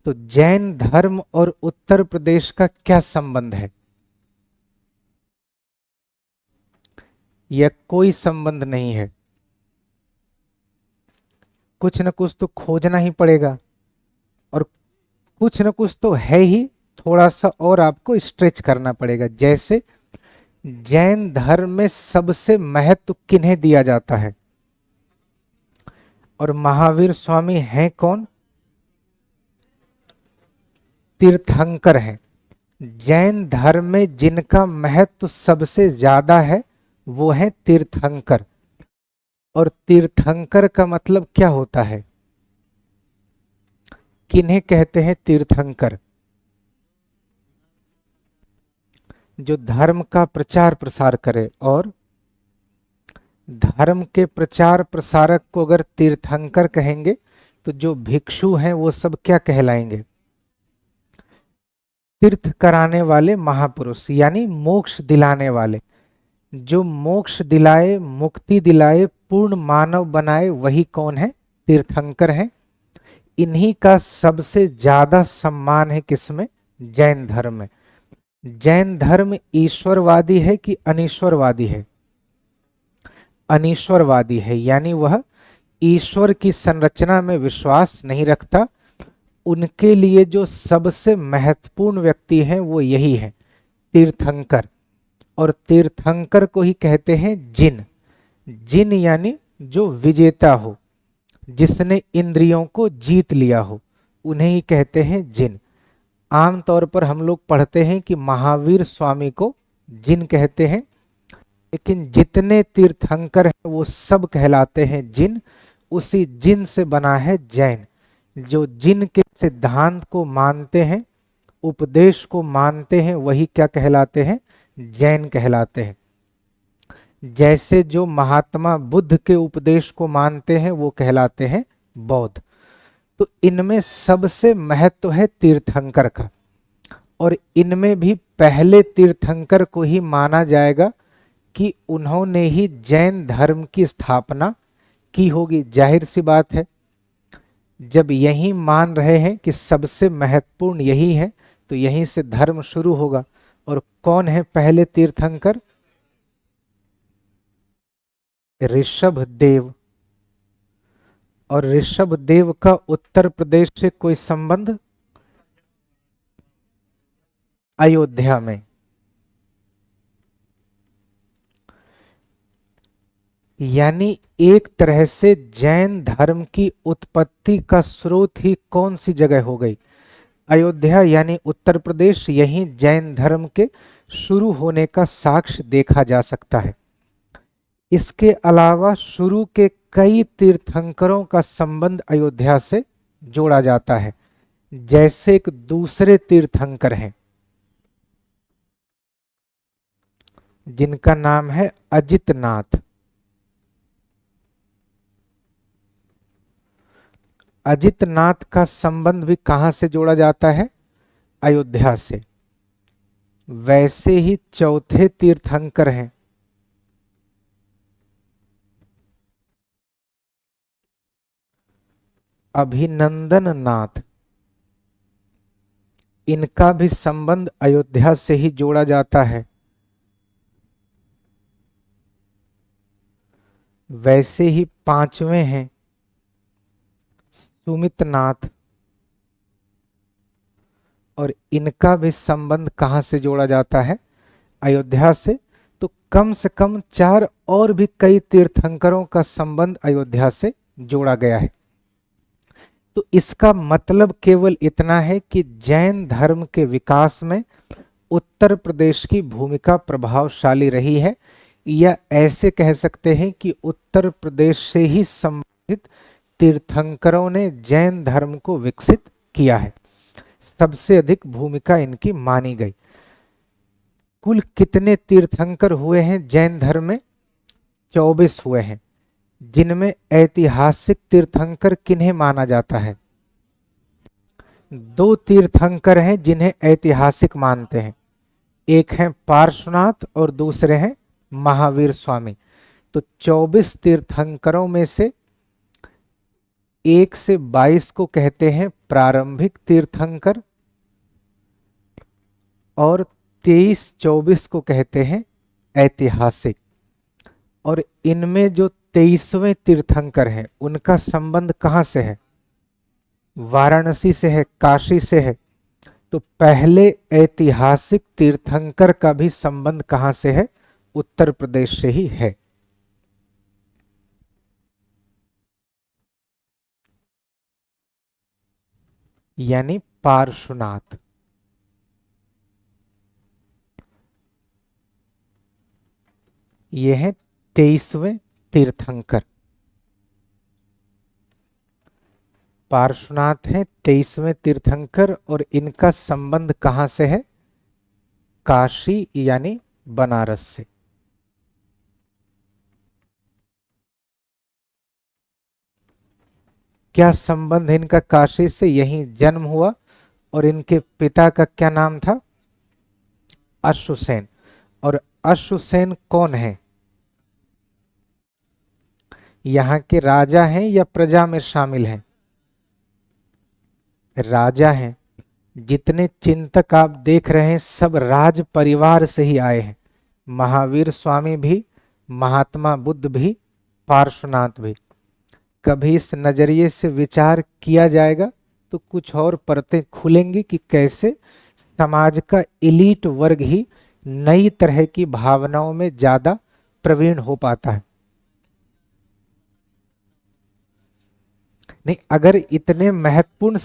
तो जैन धर्म और उत्तर प्रदेश का क्या संबंध है? यह कोई संबंध नहीं है। कुछ न कुछ तो खोजना ही पड़ेगा, और कुछ न कुछ तो है ही, थोड़ा सा और आपको स्ट्रेच करना पड़ेगा। जैसे जैन धर्म में सबसे महत्व किन्हें दिया जाता है? और महावीर स्वामी हैं कौन? तीर्थंकर हैं। जैन धर्म में जिनका महत्व सबसे ज्यादा है वो है तीर्थंकर। और तीर्थंकर का मतलब क्या होता है? किन्हें कहते हैं तीर्थंकर? जो धर्म का प्रचार प्रसार करे। और धर्म के प्रचार प्रसारक को अगर तीर्थंकर कहेंगे तो जो भिक्षु हैं वो सब क्या कहलाएंगे? तीर्थ कराने वाले महापुरुष, यानी मोक्ष दिलाने वाले। जो मोक्ष दिलाए, मुक्ति दिलाए, पूर्ण मानव बनाए, वही कौन है? तीर्थंकर हैं। इन्हीं का सबसे ज्यादा सम्मान है किसमें? जैन धर्म में। जैन धर्म ईश्वरवादी है कि अनीश्वरवादी है? अनीश्वरवादी है, यानी वह ईश्वर की संरचना में विश्वास नहीं रखता। उनके लिए जो सबसे महत्वपूर्ण व्यक्ति हैं वो यही है, तीर्थंकर। और तीर्थंकर को ही कहते हैं जिन। जिन यानी जो विजेता हो, जिसने इंद्रियों को जीत लिया हो, उन्हें ही कहते हैं जिन। आमतौर पर हम लोग पढ़ते हैं कि महावीर स्वामी को जिन कहते हैं, लेकिन जितने तीर्थंकर हैं वो सब कहलाते हैं जिन। उसी जिन से बना है जैन। जो जिन के सिद्धांत को मानते हैं, उपदेश को मानते हैं, वही क्या कहलाते हैं? जैन कहलाते हैं। जैसे जो महात्मा बुद्ध के उपदेश को मानते हैं वो कहलाते हैं बौद्ध। तो इनमें सबसे महत्व है तीर्थंकर का। और इनमें भी पहले तीर्थंकर को ही माना जाएगा कि उन्होंने ही जैन धर्म की स्थापना की होगी। जाहिर सी बात है, जब यही मान रहे हैं कि सबसे महत्वपूर्ण यही है तो यहीं से धर्म शुरू होगा। और कौन है पहले तीर्थंकर? ऋषभ देव। और ऋषभ देव का उत्तर प्रदेश से कोई संबंध? अयोध्या में। यानी एक तरह से जैन धर्म की उत्पत्ति का स्रोत ही कौन सी जगह हो गई? अयोध्या, यानी उत्तर प्रदेश। यहीं जैन धर्म के शुरू होने का साक्ष्य देखा जा सकता है। इसके अलावा शुरू के कई तीर्थंकरों का संबंध अयोध्या से जोड़ा जाता है। जैसे एक दूसरे तीर्थंकर हैं जिनका नाम है अजितनाथ। अजितनाथ का संबंध भी कहां से जोड़ा जाता है? अयोध्या से। वैसे ही चौथे तीर्थंकर हैं अभिनंदन नाथ। इनका भी संबंध अयोध्या से ही जोड़ा जाता है। वैसे ही पांचवें हैं सुमित नाथ। और इनका भी संबंध कहां से जोड़ा जाता है? अयोध्या से। तो कम से कम 4 और भी कई तीर्थंकरों का संबंध अयोध्या से जोड़ा गया है। तो इसका मतलब केवल इतना है कि जैन धर्म के विकास में उत्तर प्रदेश की भूमिका प्रभावशाली रही है, या ऐसे कह सकते हैं कि उत्तर प्रदेश से ही संबंधित तीर्थंकरों ने जैन धर्म को विकसित किया है। सबसे अधिक भूमिका इनकी मानी गई। कुल कितने तीर्थंकर हुए हैं जैन धर्म में? 24 हुए हैं। जिनमें ऐतिहासिक तीर्थंकर किन्हें माना जाता है? 2 तीर्थंकर हैं जिन्हें ऐतिहासिक मानते हैं। एक हैं पार्श्वनाथ और दूसरे हैं महावीर स्वामी। तो 24 तीर्थंकरों में से 1 से 22 को कहते हैं प्रारंभिक तीर्थंकर और 23-24 को कहते हैं ऐतिहासिक। और इनमें जो 23वें तीर्थंकर हैं उनका संबंध कहाँ से है? वाराणसी से है, काशी से है। तो पहले ऐतिहासिक तीर्थंकर का भी संबंध कहाँ से है? उत्तर प्रदेश से ही है। यानी पार्श्वनाथ। ये हैं 23वें तीर्थंकर। पार्श्वनाथ हैं 23वें तीर्थंकर और इनका संबंध कहाँ से है? काशी यानी बनारस से। क्या संबंध है इनका काशी से? यहीं जन्म हुआ। और इनके पिता का क्या नाम था? अश्वसेन। और अश्वसेन कौन है? यहाँ के राजा हैं या प्रजा में शामिल हैं? राजा हैं। जितने चिंतक आप देख रहे हैं सब राज परिवार से ही आए हैं। महावीर स्वामी भी, महात्मा बुद्ध भी, पार्श्वनाथ भी। कभी इस नजरिए से विचार किया जाएगा तो कुछ और परतें खुलेंगी कि कैसे समाज का एलीट वर्ग ही नई तरह की भावनाओं में ज्यादा प्रवीण हो पाता है। नहीं, अगर इतने महत्वपूर्ण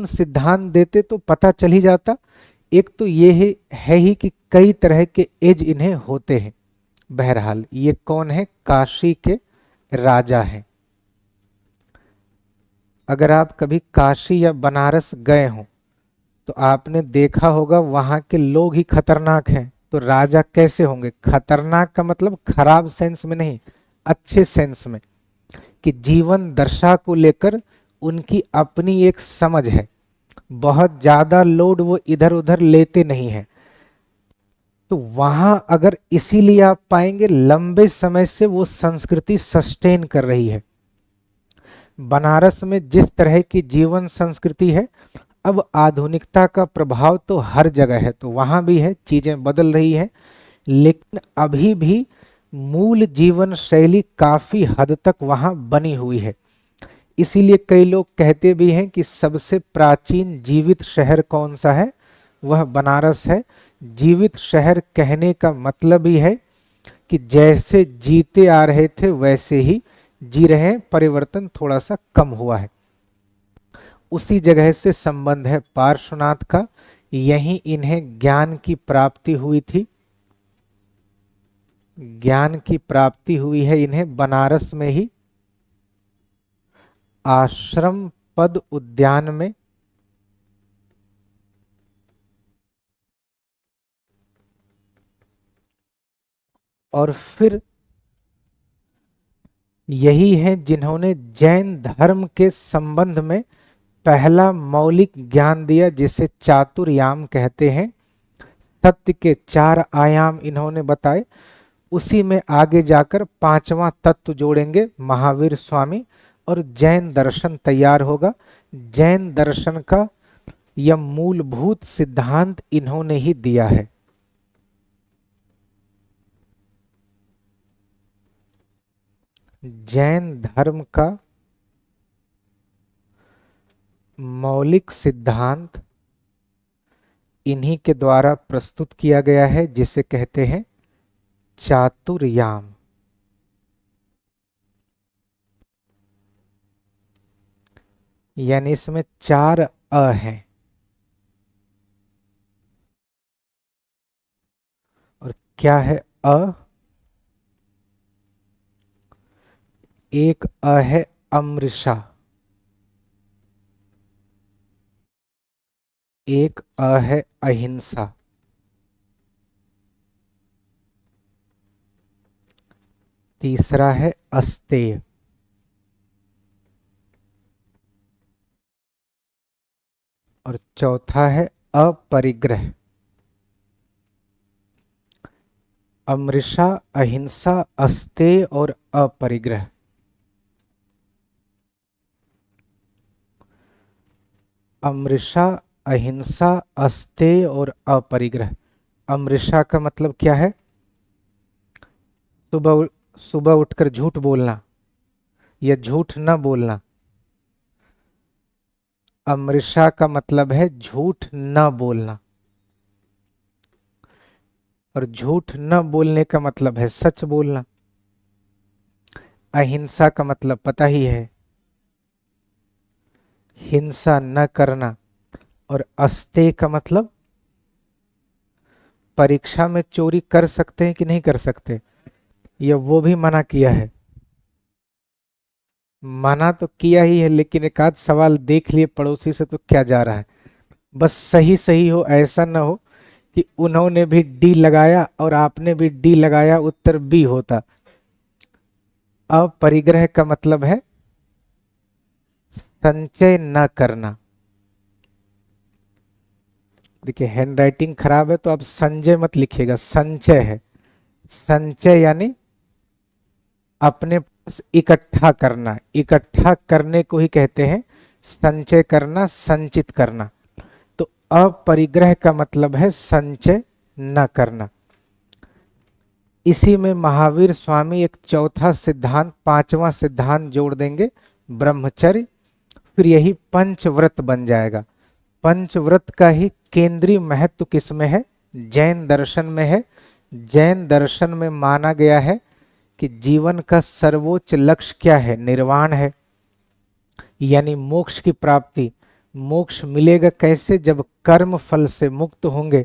सिद्धांत देते तो पता चल ही जाता। एक तो ये है ही कि कई तरह के एज इन्हें होते हैं। बहरहाल ये कौन है? काशी के राजा हैं। अगर आप कभी काशी या बनारस गए हो तो आपने देखा होगा वहां के लोग ही खतरनाक हैं, तो राजा कैसे होंगे? खतरनाक का मतलब खराब सेंस में नहीं, अच्छे सेंस में, कि जीवन दशा को लेकर उनकी अपनी एक समझ है। बहुत ज्यादा लोड वो इधर उधर लेते नहीं है। तो वहां अगर इसीलिए आप पाएंगे लंबे समय से वो संस्कृति सस्टेन कर रही है। बनारस में जिस तरह की जीवन संस्कृति है, अब आधुनिकता का प्रभाव तो हर जगह है, तो वहां भी है, चीजें बदल रही है, लेकिन अभी भी मूल जीवन शैली काफी हद तक वहां बनी हुई है। इसीलिए कई लोग कहते भी हैं कि सबसे प्राचीन जीवित शहर कौन सा है? वह बनारस है। जीवित शहर कहने का मतलब ही है कि जैसे जीते आ रहे थे वैसे ही जी रहे हैं, परिवर्तन थोड़ा सा कम हुआ है। उसी जगह से संबंध है पार्श्वनाथ का। यहीं इन्हें ज्ञान की प्राप्ति हुई थी। ज्ञान की प्राप्ति हुई है इन्हें बनारस में ही, आश्रम पद उद्यान में। और फिर यही है जिन्होंने जैन धर्म के संबंध में पहला मौलिक ज्ञान दिया, जिसे चातुर्याम कहते हैं। सत्य के 4 आयाम इन्होंने बताए। उसी में आगे जाकर 5वां तत्व जोड़ेंगे महावीर स्वामी और जैन दर्शन तैयार होगा। जैन दर्शन का यह मूलभूत सिद्धांत इन्होंने ही दिया है। जैन धर्म का मौलिक सिद्धांत इन्हीं के द्वारा प्रस्तुत किया गया है, जिसे कहते हैं चातुर्याम। यानी इसमें 4 अ हैं। और क्या है अ? एक अ है अमृषा, एक अ है अहिंसा, तीसरा है अस्तेय, और चौथा है अपरिग्रह। अमृषा, अहिंसा, अस्तेय और अपरिग्रह। अमृषा, अहिंसा, अस्तेय और अपरिग्रह। अमृषा का मतलब क्या है? सुबह सुबह उठकर झूठ बोलना या झूठ न बोलना। अमृषा का मतलब है झूठ न बोलना, और झूठ न बोलने का मतलब है सच बोलना। अहिंसा का मतलब पता ही है, हिंसा न करना। और अस्तेय का मतलब परीक्षा में चोरी कर सकते हैं कि नहीं कर सकते, या वो भी मना किया है? मना तो किया ही है, लेकिन एक आध सवाल देख लिए पड़ोसी से तो क्या जा रहा है। बस सही सही हो, ऐसा ना हो कि उन्होंने भी डी लगाया और आपने भी डी लगाया, उत्तर बी होता। अपरिग्रह का मतलब है संचय न करना। देखिए हैंड राइटिंग खराब है तो आप संजय मत लिखिएगा, संचय है। संचय यानी अपने पास इकट्ठा करना, इकट्ठा करने को ही कहते हैं संचय करना, संचित करना। तो अपरिग्रह का मतलब है संचय न करना। इसी में महावीर स्वामी एक चौथा सिद्धांत, पांचवा सिद्धांत जोड़ देंगे, ब्रह्मचर्य। फिर यही पंचव्रत बन जाएगा। पंचव्रत का ही केंद्रीय महत्व किसमें है? जैन दर्शन में है। जैन दर्शन में माना गया है कि जीवन का सर्वोच्च लक्ष्य क्या है? निर्वाण है, यानी मोक्ष की प्राप्ति। मोक्ष मिलेगा कैसे? जब कर्म फल से मुक्त होंगे।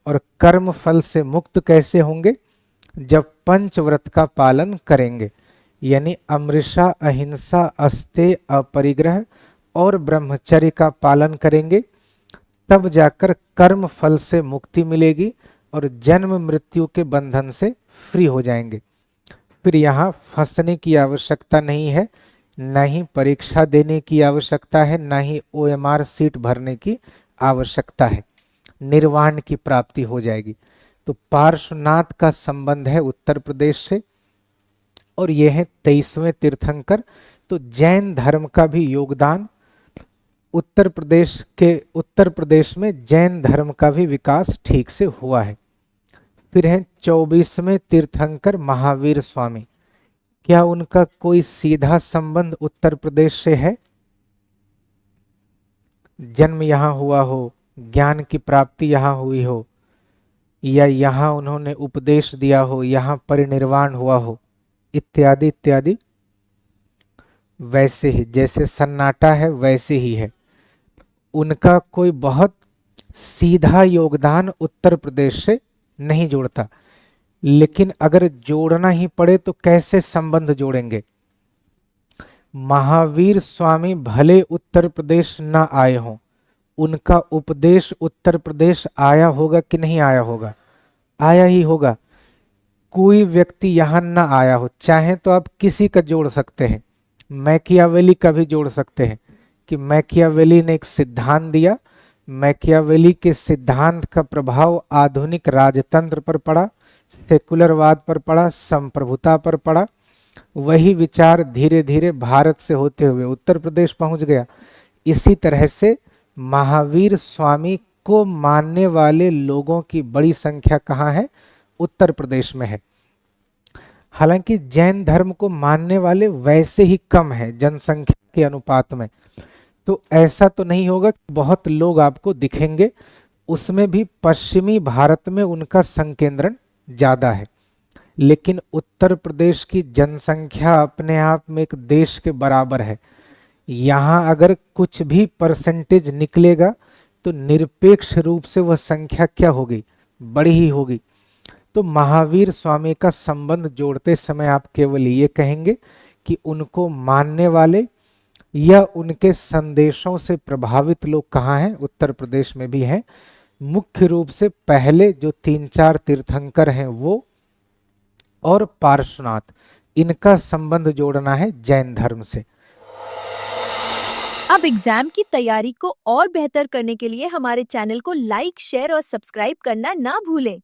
और कर्म फल से मुक्त कैसे होंगे? जब पंचव्रत का पालन करेंगे, यानी अमृषा, अहिंसा, अस्तेय, अपरिग्रह और ब्रह्मचर्य का पालन करेंगे, तब जाकर कर्म फल से मुक्ति मिलेगी और जन्म मृत्यु के बंधन से फ्री हो जाएंगे। फिर यहाँ फंसने की आवश्यकता नहीं है, न ही परीक्षा देने की आवश्यकता है, न ही ओएमआर सीट भरने की आवश्यकता है। निर्वाण की प्राप्ति हो जाएगी। तो पार्श्वनाथ का संबंध है उत्तर प्रदेश से, और ये है 23वें तीर्थंकर। तो जैन धर्म का भी योगदान उत्तर प्रदेश में जैन धर्म का भी विकास ठीक से हुआ है। फिर हैं 24वें तीर्थंकर महावीर स्वामी। क्या उनका कोई सीधा संबंध उत्तर प्रदेश से है? जन्म यहां हुआ हो, ज्ञान की प्राप्ति यहां हुई हो, या यहां उन्होंने उपदेश दिया हो, यहां परिनिर्वाण हुआ हो, इत्यादि इत्यादि। वैसे ही जैसे सन्नाटा है वैसे ही है। उनका कोई बहुत सीधा योगदान उत्तर प्रदेश से नहीं जोड़ता, लेकिन अगर जोड़ना ही पड़े तो कैसे संबंध जोड़ेंगे? महावीर स्वामी भले उत्तर प्रदेश ना आए हों, उनका उपदेश उत्तर प्रदेश आया होगा कि नहीं आया होगा? आया ही होगा। कोई व्यक्ति यहां ना आया हो, चाहे तो आप किसी का जोड़ सकते हैं, मैकियावेली का भी जोड़ सकते हैं कि मैकियावेली ने एक सिद्धांत दिया, मैकियावेली के सिद्धांत का प्रभाव आधुनिक राजतंत्र पर पड़ा, सेकुलरवाद पर पड़ा, संप्रभुता पर पड़ा। वही विचार धीरे धीरे भारत से होते हुए उत्तर प्रदेश पहुंच गया। इसी तरह से महावीर स्वामी को मानने वाले लोगों की बड़ी संख्या कहाँ है? उत्तर प्रदेश में है। हालांकि जैन धर्म को मानने वाले वैसे ही कम है जनसंख्या के अनुपात में, तो ऐसा तो नहीं होगा कि बहुत लोग आपको दिखेंगे। उसमें भी पश्चिमी भारत में उनका संकेंद्रण ज्यादा है, लेकिन उत्तर प्रदेश की जनसंख्या अपने आप में एक देश के बराबर है। यहाँ अगर कुछ भी परसेंटेज निकलेगा तो निरपेक्ष रूप से वह संख्या क्या होगी? बड़ी ही होगी। तो महावीर स्वामी का संबंध जोड़ते समय आप केवल ये कहेंगे कि उनको मानने वाले या उनके संदेशों से प्रभावित लोग कहाँ हैं? उत्तर प्रदेश में भी हैं। मुख्य रूप से पहले जो 3-4 तीर्थंकर हैं वो, और पार्श्वनाथ, इनका संबंध जोड़ना है जैन धर्म से। अब एग्जाम की तैयारी को और बेहतर करने के लिए हमारे चैनल को लाइक, शेयर और सब्सक्राइब करना ना भूलें।